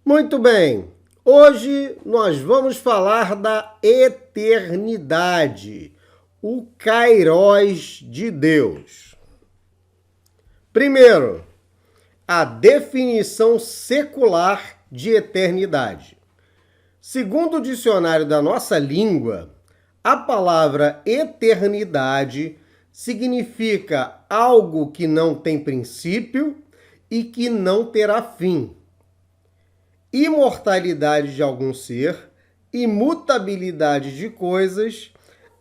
Muito bem, hoje nós vamos falar da eternidade, o Kairós de Deus. Primeiro, a definição secular de eternidade. Segundo o dicionário da nossa língua, a palavra eternidade significa algo que não tem princípio e que não terá fim. Imortalidade de algum ser, imutabilidade de coisas,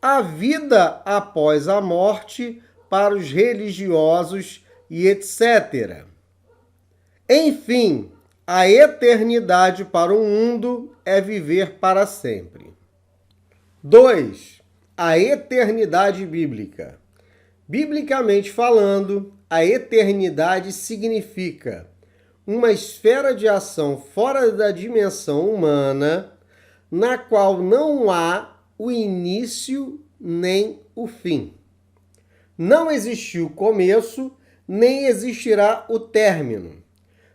a vida após a morte para os religiosos e etc. Enfim, a eternidade para o mundo é viver para sempre. 2. A eternidade bíblica. Biblicamente falando, a eternidade significa uma esfera de ação fora da dimensão humana, na qual não há o início nem o fim. Não existiu o começo, nem existirá o término.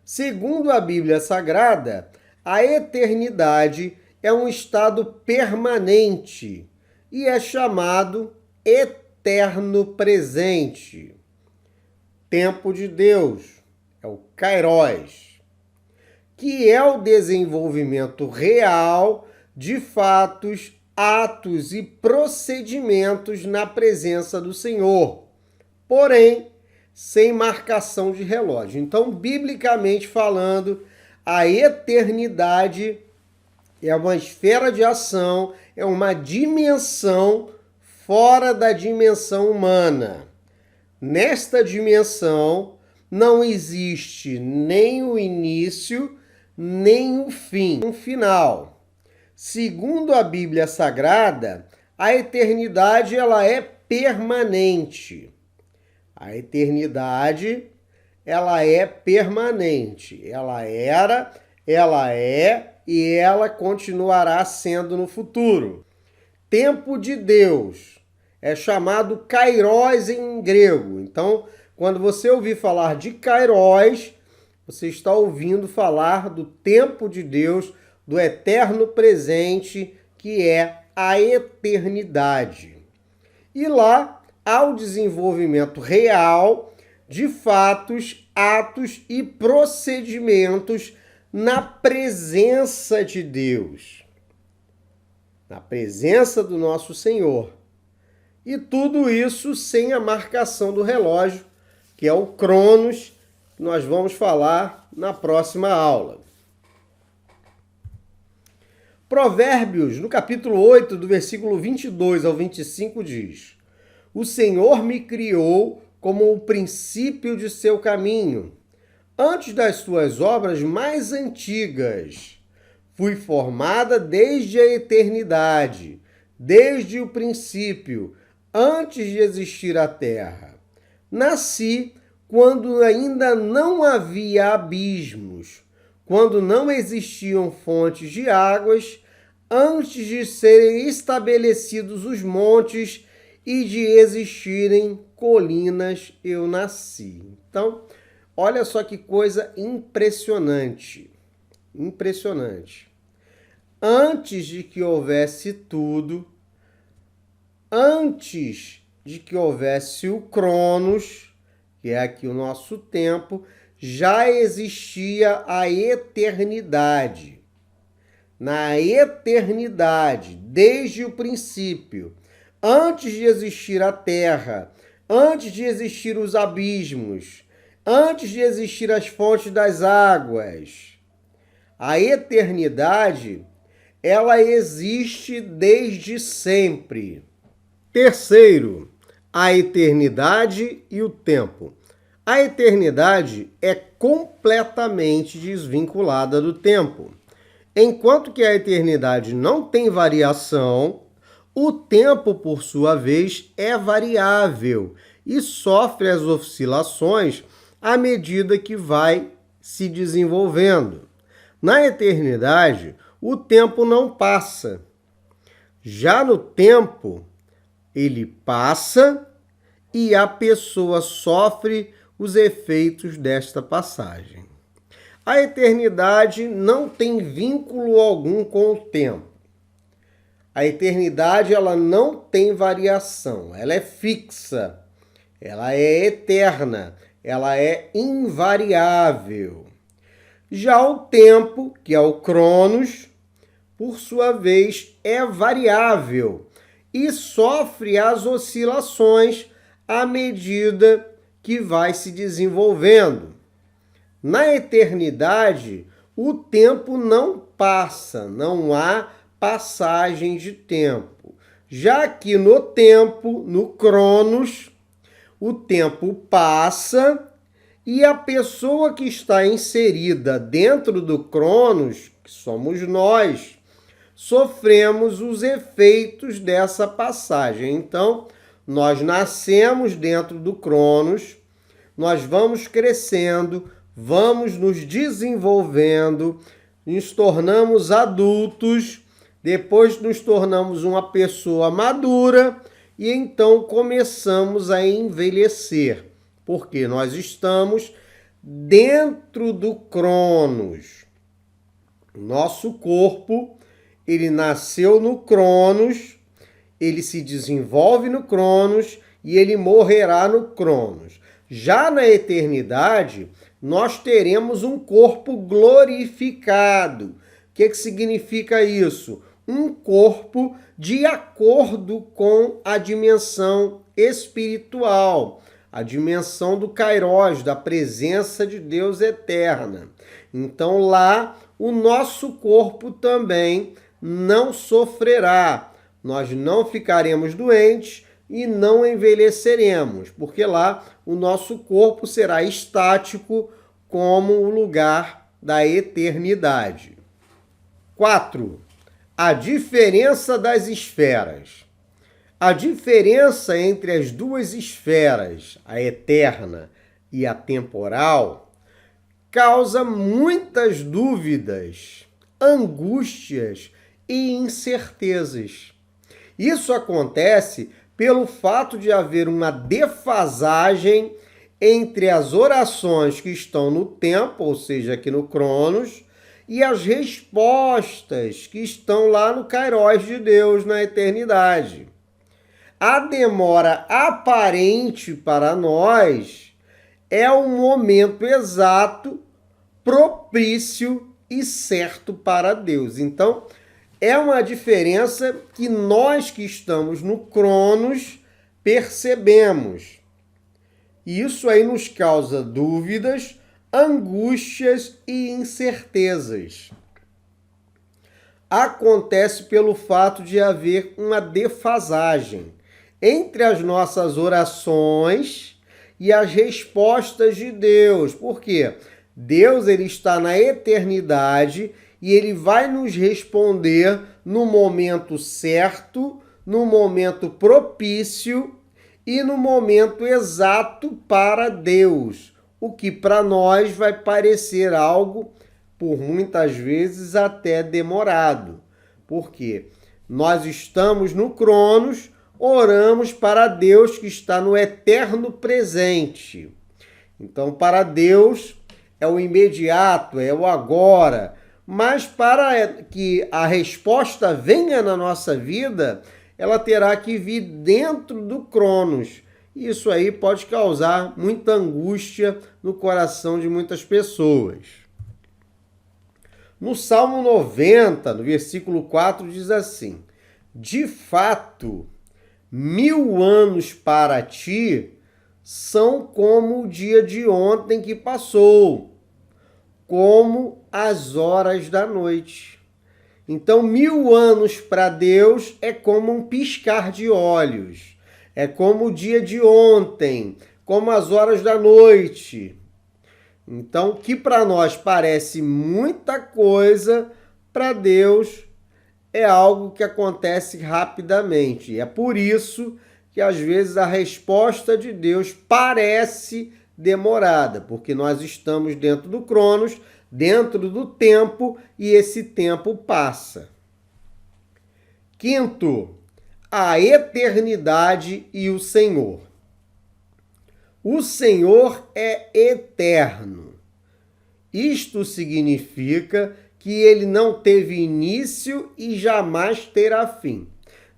Segundo a Bíblia Sagrada, a eternidade é um estado permanente e é chamado eterno presente. Tempo de Deus é o Kairós, que é o desenvolvimento real de fatos, atos e procedimentos na presença do Senhor, porém, sem marcação de relógio. Então, biblicamente falando, a eternidade é uma esfera de ação, é uma dimensão fora da dimensão humana. Nesta dimensão, não existe nem o início, nem o fim, um final. Segundo a Bíblia Sagrada, a eternidade ela é permanente. A eternidade ela é permanente. Ela era, ela é e ela continuará sendo no futuro. Tempo de Deus é chamado Kairós em grego. Então, quando você ouvir falar de Kairós, você está ouvindo falar do tempo de Deus, do eterno presente, que é a eternidade. E lá há o desenvolvimento real de fatos, atos e procedimentos na presença de Deus, na presença do nosso Senhor. E tudo isso sem a marcação do relógio, que é o Cronos, que nós vamos falar na próxima aula. Provérbios, no capítulo 8, do versículo 22 ao 25, diz: O Senhor me criou como o princípio de seu caminho, antes das suas obras mais antigas. Fui formada desde a eternidade, desde o princípio, antes de existir a terra. Nasci quando ainda não havia abismos, quando não existiam fontes de águas, antes de serem estabelecidos os montes e de existirem colinas, eu nasci. Então, olha só que coisa impressionante. Impressionante. Antes de que houvesse tudo, antes de que houvesse o Cronos, que é aqui o nosso tempo, já existia a eternidade. Na eternidade, desde o princípio, antes de existir a terra, antes de existir os abismos, antes de existir as fontes das águas, a eternidade, ela existe desde sempre. Terceiro, a eternidade e o tempo. A eternidade é completamente desvinculada do tempo. Enquanto que a eternidade não tem variação, o tempo, por sua vez, é variável e sofre as oscilações à medida que vai se desenvolvendo. Na eternidade, o tempo não passa. Já no tempo, ele passa e a pessoa sofre os efeitos desta passagem. A eternidade não tem vínculo algum com o tempo. A eternidade ela não tem variação, ela é fixa, ela é eterna, ela é invariável. Já o tempo, que é o Cronos, por sua vez, é variável e sofre as oscilações à medida que vai se desenvolvendo. Na eternidade, o tempo não passa, não há passagem de tempo. Já que no tempo, no Cronos, o tempo passa e a pessoa que está inserida dentro do Cronos, que somos nós, sofremos os efeitos dessa passagem. Então, nós nascemos dentro do Cronos, nós vamos crescendo, vamos nos desenvolvendo, nos tornamos adultos, depois nos tornamos uma pessoa madura e então começamos a envelhecer, porque nós estamos dentro do Cronos. Nosso corpo, ele nasceu no Cronos, ele se desenvolve no Cronos e ele morrerá no Cronos. Já na eternidade, nós teremos um corpo glorificado. O que significa isso? Um corpo de acordo com a dimensão espiritual, a dimensão do Kairos, da presença de Deus eterna. Então lá o nosso corpo também não sofrerá, nós não ficaremos doentes e não envelheceremos, porque lá o nosso corpo será estático como o lugar da eternidade. 4. A diferença das esferas. A diferença entre as duas esferas, a eterna e a temporal, causa muitas dúvidas, angústias e incertezas. Isso acontece pelo fato de haver uma defasagem entre as orações que estão no tempo, ou seja, aqui no Cronos, e as respostas que estão lá no Kairos de Deus na eternidade. A demora aparente para nós é o momento exato, propício e certo para Deus. Então, é uma diferença que nós que estamos no Cronos percebemos. E isso aí nos causa dúvidas, angústias e incertezas. Acontece pelo fato de haver uma defasagem entre as nossas orações e as respostas de Deus. Por quê? Deus ele está na eternidade e ele vai nos responder no momento certo, no momento propício e no momento exato para Deus, o que para nós vai parecer algo, por muitas vezes, até demorado. Porque nós estamos no Cronos, oramos para Deus que está no eterno presente. Então, para Deus é o imediato, é o agora. Mas para que a resposta venha na nossa vida, ela terá que vir dentro do Cronos. Isso aí pode causar muita angústia no coração de muitas pessoas. No Salmo 90, no versículo 4, diz assim: de fato, 1000 anos para ti são como o dia de ontem que passou, como as horas da noite. Então, 1000 anos para Deus é como um piscar de olhos, é como o dia de ontem, como as horas da noite. Então, que para nós parece muita coisa, para Deus é algo que acontece rapidamente. É por isso que às vezes a resposta de Deus parece demorada, porque nós estamos dentro do Cronos, dentro do tempo, e esse tempo passa. 5, a eternidade e o Senhor. O Senhor é eterno Isto significa que ele não teve início e jamais terá fim.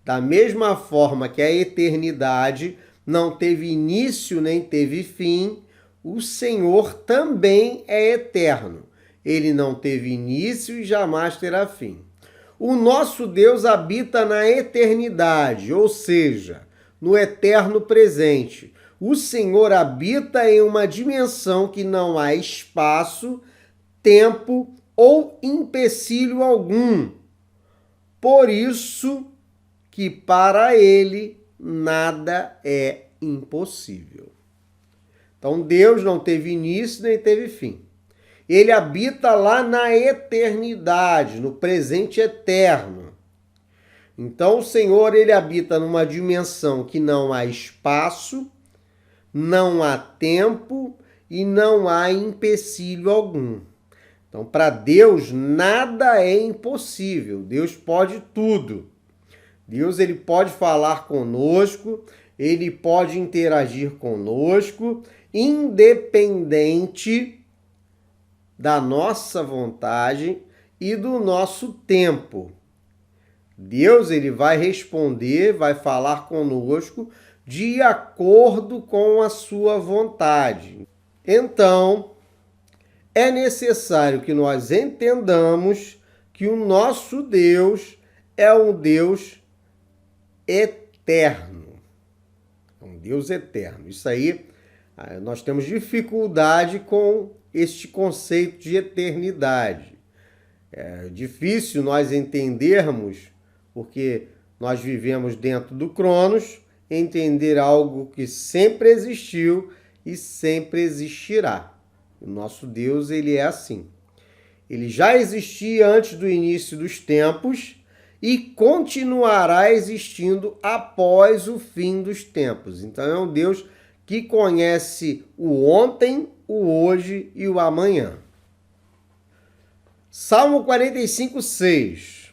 Da mesma forma que a eternidade não teve início nem teve fim, o Senhor também é eterno. Ele não teve início e jamais terá fim. O nosso Deus habita na eternidade, ou seja, no eterno presente. O Senhor habita em uma dimensão que não há espaço, tempo ou empecilho algum. Por isso que para ele nada é impossível. Então Deus não teve início nem teve fim. Ele habita lá na eternidade, no presente eterno. Então o Senhor, ele habita numa dimensão que não há espaço, não há tempo e não há empecilho algum. Então, para Deus, nada é impossível. Deus pode tudo. Deus, ele pode falar conosco, ele pode interagir conosco, independente da nossa vontade e do nosso tempo. Deus, ele vai responder, vai falar conosco de acordo com a sua vontade. Então, é necessário que nós entendamos que o nosso Deus é um Deus eterno. É um Deus eterno. Isso aí, nós temos dificuldade com este conceito de eternidade. É difícil nós entendermos, porque nós vivemos dentro do Cronos, entender algo que sempre existiu e sempre existirá. O nosso Deus, ele é assim. Ele já existia antes do início dos tempos e continuará existindo após o fim dos tempos. Então é um Deus que conhece o ontem, o hoje e o amanhã. Salmo 45:6.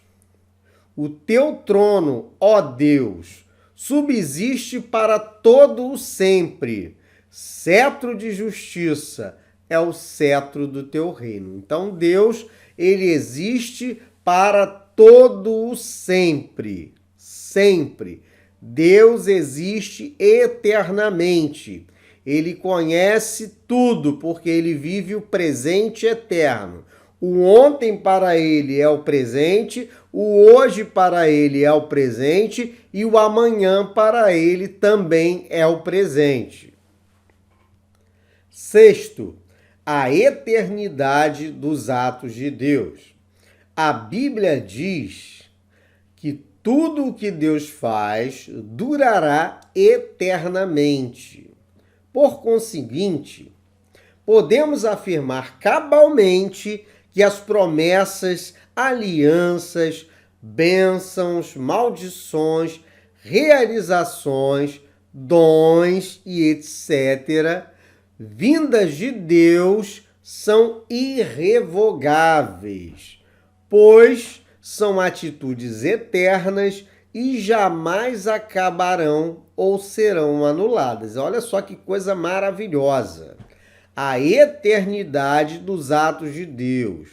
O teu trono, ó Deus, subsiste para todo o sempre. Cetro de justiça é o cetro do teu reino. Então Deus, ele existe para todo o sempre. Sempre. Deus existe eternamente. Ele conhece tudo, porque ele vive o presente eterno. O ontem para ele é o presente, o hoje para ele é o presente e o amanhã para ele também é o presente. Sexto, a eternidade dos atos de Deus. A Bíblia diz que tudo o que Deus faz durará eternamente. Por conseguinte, podemos afirmar cabalmente que as promessas, alianças, bênçãos, maldições, realizações, dons e etc., vindas de Deus, são irrevogáveis, pois são atitudes eternas e jamais acabarão ou serão anuladas. Olha só que coisa maravilhosa. A eternidade dos atos de Deus.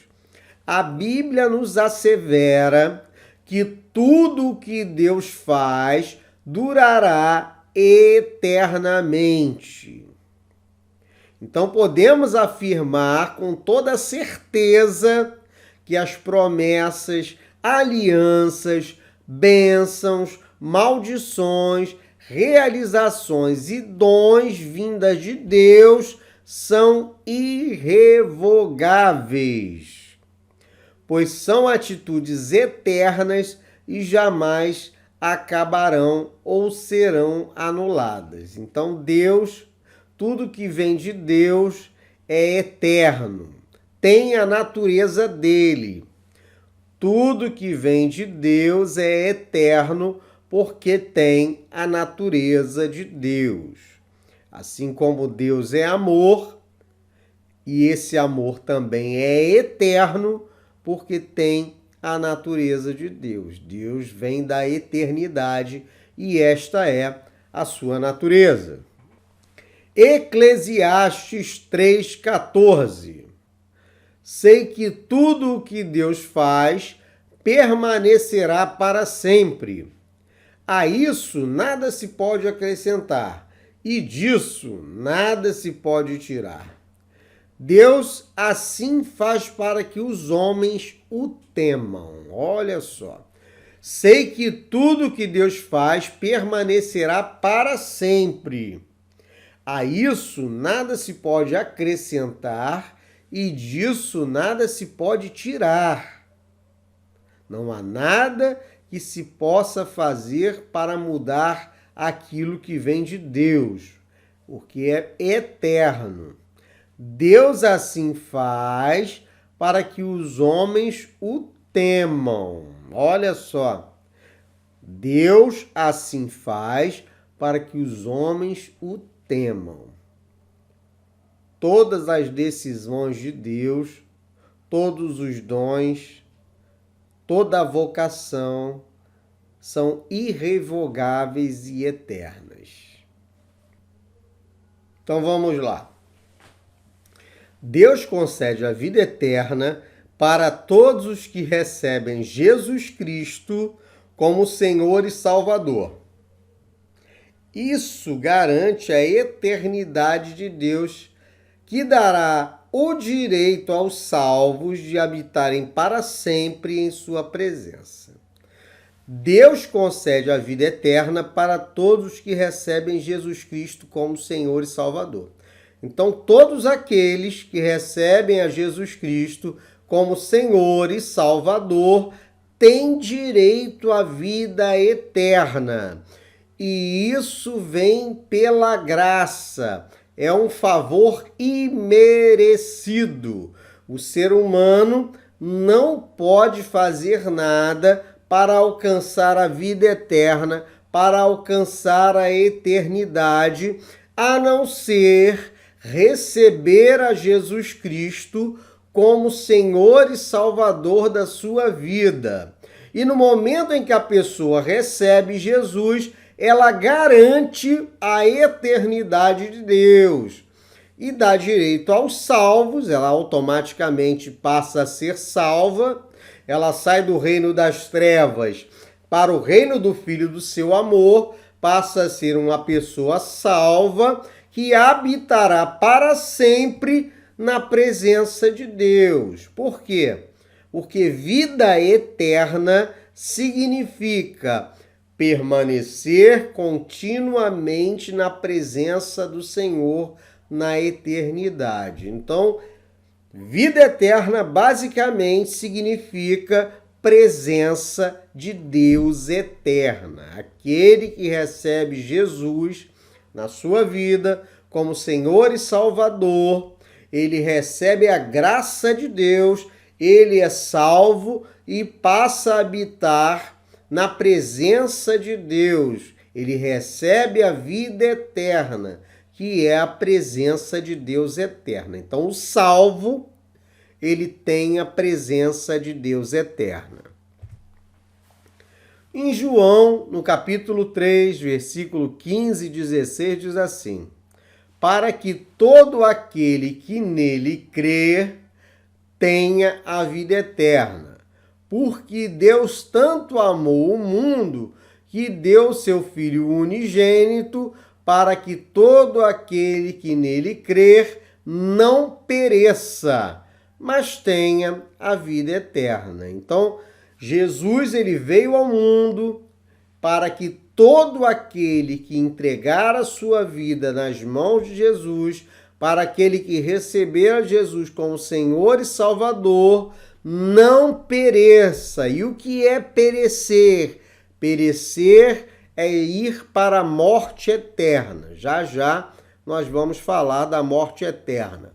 A Bíblia nos assevera que tudo o que Deus faz durará eternamente. Então podemos afirmar com toda certeza que as promessas, alianças, bênçãos, maldições, realizações e dons vindas de Deus são irrevogáveis, pois são atitudes eternas e jamais acabarão ou serão anuladas. Então Deus, tudo que vem de Deus é eterno, tem a natureza dele. Tudo que vem de Deus é eterno porque tem a natureza de Deus. Assim como Deus é amor, e esse amor também é eterno porque tem a natureza de Deus. Deus vem da eternidade e esta é a sua natureza. Eclesiastes 3,14. sei que tudo o que Deus faz permanecerá para sempre. A isso nada se pode acrescentar, e disso nada se pode tirar. Deus assim faz para que os homens o temam. Olha só. Sei que tudo que Deus faz permanecerá para sempre. A isso nada se pode acrescentar e disso nada se pode tirar. Não há nada que se possa fazer para mudar aquilo que vem de Deus, porque é eterno. Deus assim faz para que os homens o temam. Olha só. Deus assim faz para que os homens o temam. Todas as decisões de Deus, todos os dons, toda a vocação são irrevogáveis e eternas. Então vamos lá. Deus concede a vida eterna para todos os que recebem Jesus Cristo como Senhor e Salvador. Isso garante a eternidade de Deus, que dará o direito aos salvos de habitarem para sempre em sua presença. Deus concede a vida eterna para todos os que recebem Jesus Cristo como Senhor e Salvador. Então, todos aqueles que recebem a Jesus Cristo como Senhor e Salvador têm direito à vida eterna. E isso vem pela graça. É um favor imerecido. O ser humano não pode fazer nada para alcançar a vida eterna, para alcançar a eternidade, a não ser receber a Jesus Cristo como Senhor e Salvador da sua vida. E no momento em que a pessoa recebe Jesus, ela garante a eternidade de Deus e dá direito aos salvos, ela automaticamente passa a ser salva, ela sai do reino das trevas para o reino do Filho do seu amor, passa a ser uma pessoa salva que habitará para sempre na presença de Deus. Por quê? Porque vida eterna significa permanecer continuamente na presença do Senhor na eternidade. Então, vida eterna basicamente significa presença de Deus eterna. Aquele que recebe Jesus na sua vida como Senhor e Salvador, ele recebe a graça de Deus, ele é salvo e passa a habitar na presença de Deus. Ele recebe a vida eterna, que é a presença de Deus eterna. Então, o salvo, ele tem a presença de Deus eterna. Em João, no capítulo 3, versículo 15 e 16, diz assim: para que todo aquele que nele crer tenha a vida eterna. Porque Deus tanto amou o mundo que deu seu Filho unigênito para que todo aquele que nele crer não pereça, mas tenha a vida eterna. Então, Jesus ele veio ao mundo para que todo aquele que entregar a sua vida nas mãos de Jesus, para aquele que receber a Jesus como Senhor e Salvador, não pereça. E o que é perecer? Perecer é ir para a morte eterna. Já já nós vamos falar da morte eterna.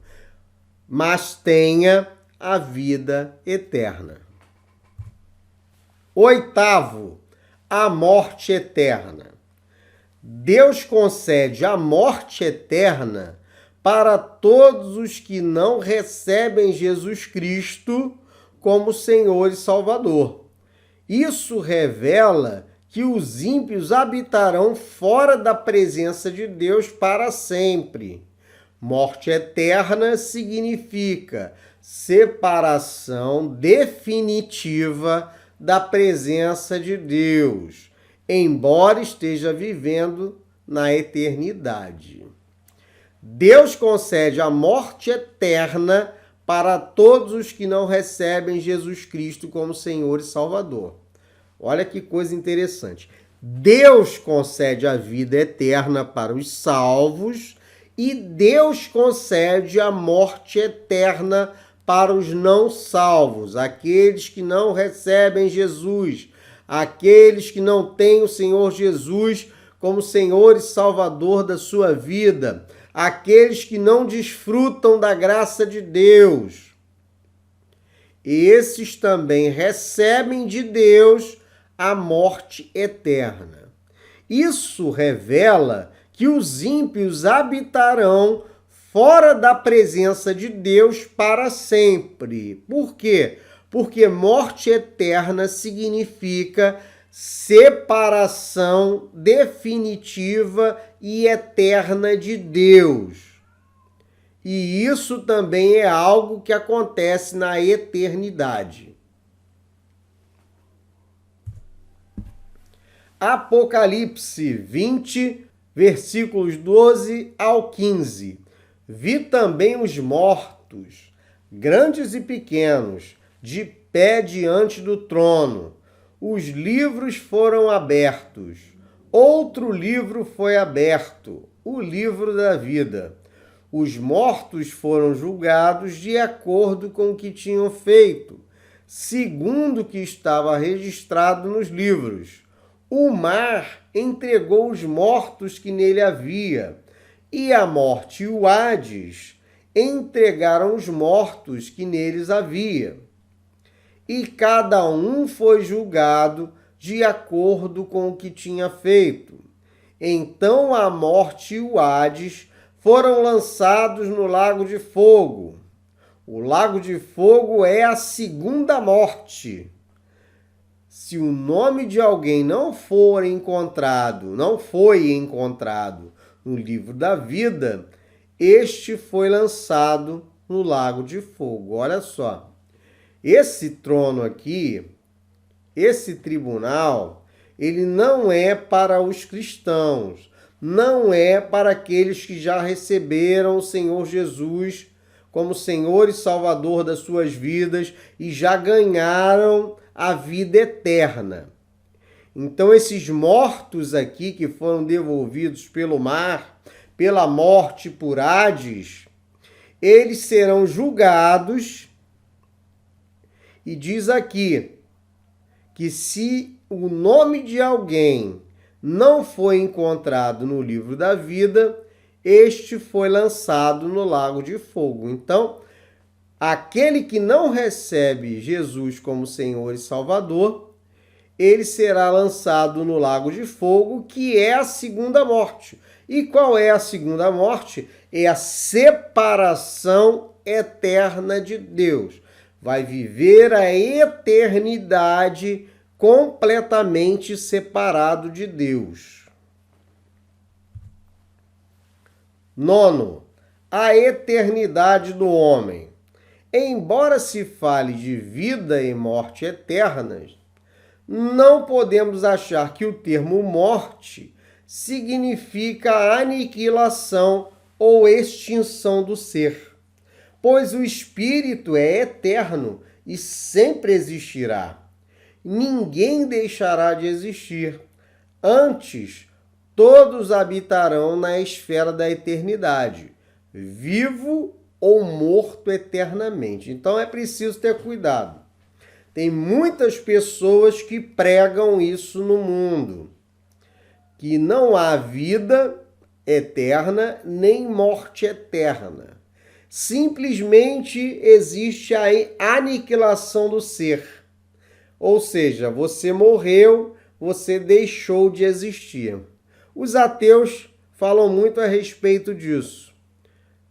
Mas tenha a vida eterna. Oitavo, a morte eterna. Deus concede a morte eterna para todos os que não recebem Jesus Cristo como Senhor e Salvador. Isso revela que os ímpios habitarão fora da presença de Deus para sempre. Morte eterna significa separação definitiva da presença de Deus, embora esteja vivendo na eternidade. Deus concede a morte eterna para todos os que não recebem Jesus Cristo como Senhor e Salvador. Olha que coisa interessante. Deus concede a vida eterna para os salvos e Deus concede a morte eterna para os não salvos, aqueles que não recebem Jesus, aqueles que não têm o Senhor Jesus como Senhor e Salvador da sua vida, aqueles que não desfrutam da graça de Deus. Esses também recebem de Deus a morte eterna. Isso revela que os ímpios habitarão fora da presença de Deus para sempre. Por quê? Porque morte eterna significa separação definitiva e eterna de Deus. E isso também é algo que acontece na eternidade. Apocalipse 20, versículos 12 ao 15. Vi também os mortos, grandes e pequenos, de pé diante do trono. Os livros foram abertos. Outro livro foi aberto, o livro da vida. Os mortos foram julgados de acordo com o que tinham feito, segundo o que estava registrado nos livros. O mar entregou os mortos que nele havia, e a morte e o Hades entregaram os mortos que neles havia. E cada um foi julgado de acordo com o que tinha feito. Então a morte e o Hades foram lançados no lago de fogo. O lago de fogo é a segunda morte. Se o nome de alguém não foi encontrado no livro da vida, este foi lançado no lago de fogo. Olha só, esse trono aqui, esse tribunal, ele não é para os cristãos, não é para aqueles que já receberam o Senhor Jesus como Senhor e Salvador das suas vidas e já ganharam a vida eterna. Então, esses mortos aqui que foram devolvidos pelo mar, pela morte por Hades, eles serão julgados. E diz aqui que se o nome de alguém não foi encontrado no livro da vida, este foi lançado no lago de fogo. Então, aquele que não recebe Jesus como Senhor e Salvador, ele será lançado no lago de fogo, que é a segunda morte. E qual é a segunda morte? É a separação eterna de Deus. Vai viver a eternidade completamente separado de Deus. 9. A eternidade do homem. Embora se fale de vida e morte eternas, não podemos achar que o termo morte significa a aniquilação ou extinção do ser, pois o espírito é eterno e sempre existirá. Ninguém deixará de existir. Antes, todos habitarão na esfera da eternidade, vivo ou morto eternamente. Então é preciso ter cuidado. Tem muitas pessoas que pregam isso no mundo, que não há vida eterna nem morte eterna. Simplesmente existe a aniquilação do ser. Ou seja, você morreu, você deixou de existir. Os ateus falam muito a respeito disso,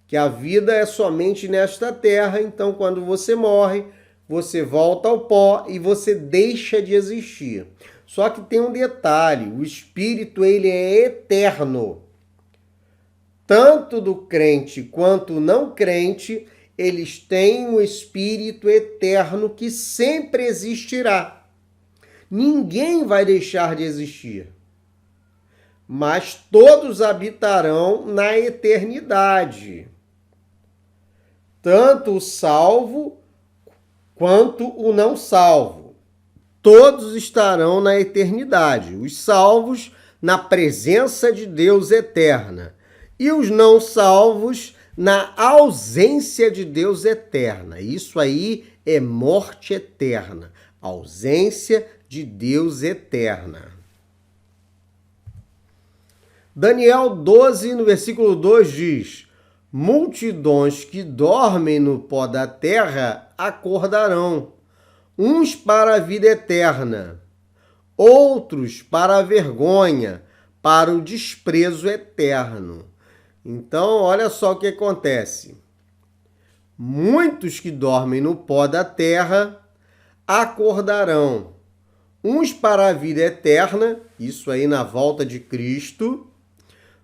que a vida é somente nesta terra, então quando você morre, você volta ao pó e você deixa de existir. Só que tem um detalhe, o espírito ele é eterno. Tanto do crente quanto não crente, eles têm um espírito eterno que sempre existirá. Ninguém vai deixar de existir, mas todos habitarão na eternidade. Tanto o salvo quanto o não salvo. Todos estarão na eternidade. Os salvos na presença de Deus eterna e os não salvos na ausência de Deus eterna. Isso aí é morte eterna, ausência de Deus eterna. Daniel 12, no versículo 2 diz: multidões que dormem no pó da terra acordarão, uns para a vida eterna, outros para a vergonha, para o desprezo eterno. Então, olha só o que acontece. Muitos que dormem no pó da terra acordarão, uns para a vida eterna, isso aí na volta de Cristo.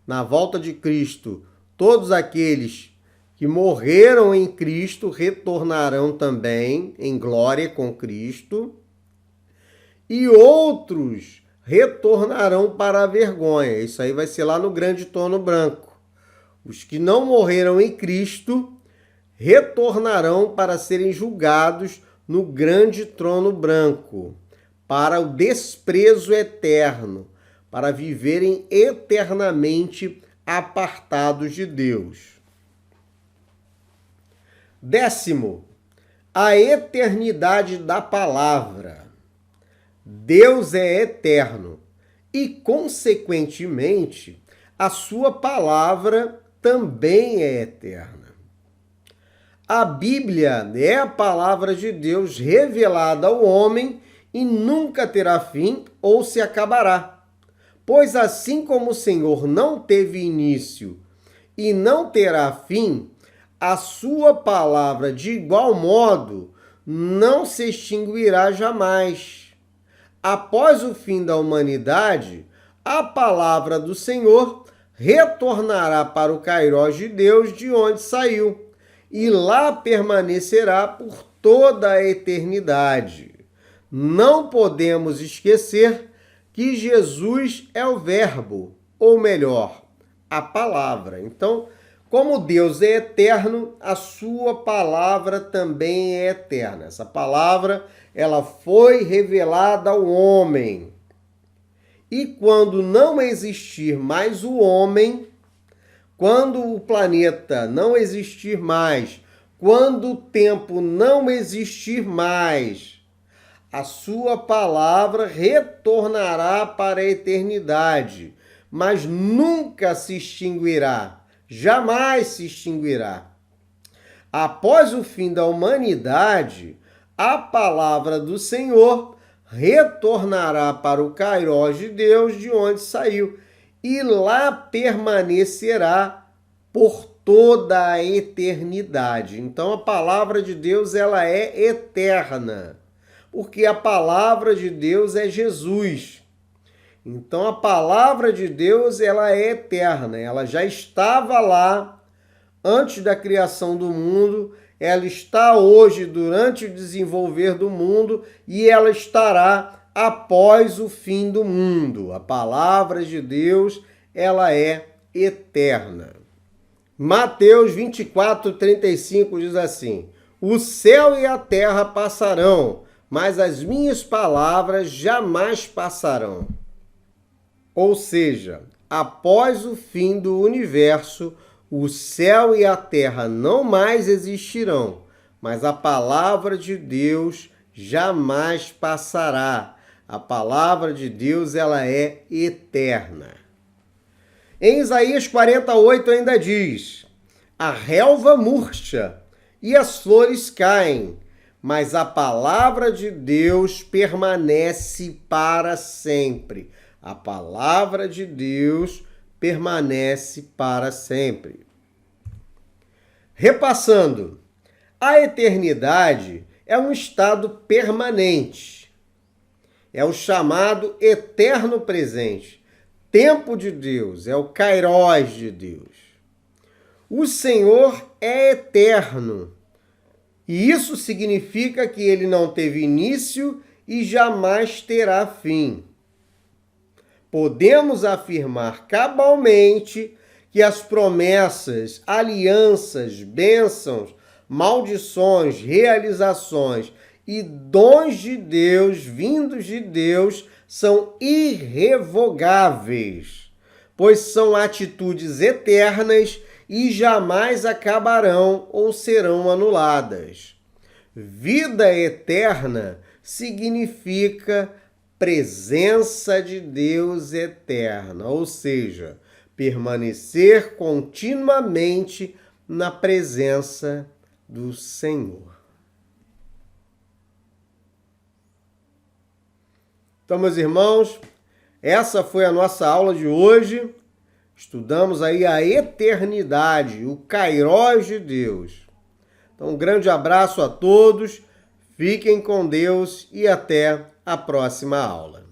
Na volta de Cristo, todos aqueles que morreram em Cristo retornarão também em glória com Cristo, e outros retornarão para a vergonha. Isso aí vai ser lá no grande trono branco. Os que não morreram em Cristo retornarão para serem julgados no grande trono branco, para o desprezo eterno, para viverem eternamente apartados de Deus. 10º, a eternidade da palavra. Deus é eterno e, consequentemente, a sua palavra também é eterna. A Bíblia é a palavra de Deus revelada ao homem e nunca terá fim ou se acabará. Pois assim como o Senhor não teve início e não terá fim, a sua palavra de igual modo não se extinguirá jamais. Após o fim da humanidade, a palavra do Senhor retornará para o Kairós de Deus de onde saiu, e lá permanecerá por toda a eternidade. Não podemos esquecer que Jesus é o verbo, ou melhor, a palavra. Então, como Deus é eterno, a sua palavra também é eterna. Essa palavra, ela foi revelada ao homem. E quando não existir mais o homem, quando o planeta não existir mais, quando o tempo não existir mais, a sua palavra retornará para a eternidade, mas nunca se extinguirá, jamais se extinguirá. Após o fim da humanidade, a palavra do Senhor retornará para o Kairós de Deus de onde saiu, e lá permanecerá por toda a eternidade. Então a palavra de Deus, ela é eterna, porque a palavra de Deus é Jesus. Então a palavra de Deus, ela é eterna, ela já estava lá antes da criação do mundo, ela está hoje durante o desenvolver do mundo e ela estará após o fim do mundo. A palavra de Deus, ela é eterna. Mateus 24:35 diz assim: o céu e a terra passarão, mas as minhas palavras jamais passarão. Ou seja, após o fim do universo, o céu e a terra não mais existirão, mas a palavra de Deus jamais passará. A palavra de Deus, ela é eterna. Em Isaías 48 ainda diz: a relva murcha e as flores caem, mas a palavra de Deus permanece para sempre. A palavra de Deus permanece para sempre. Repassando, a eternidade é um estado permanente. É o chamado eterno presente. Tempo de Deus, é o Kairós de Deus. O Senhor é eterno E isso significa que ele não teve início e jamais terá fim. Podemos afirmar cabalmente que as promessas, alianças, bênçãos, maldições, realizações e dons de Deus, vindos de Deus, são irrevogáveis, pois são atitudes eternas e jamais acabarão ou serão anuladas. Vida eterna significa presença de Deus eterna, ou seja, permanecer continuamente na presença do Senhor. Então, meus irmãos, essa foi a nossa aula de hoje. Estudamos aí a eternidade, o Kairós de Deus. Então, um grande abraço a todos, fiquem com Deus e até a próxima aula.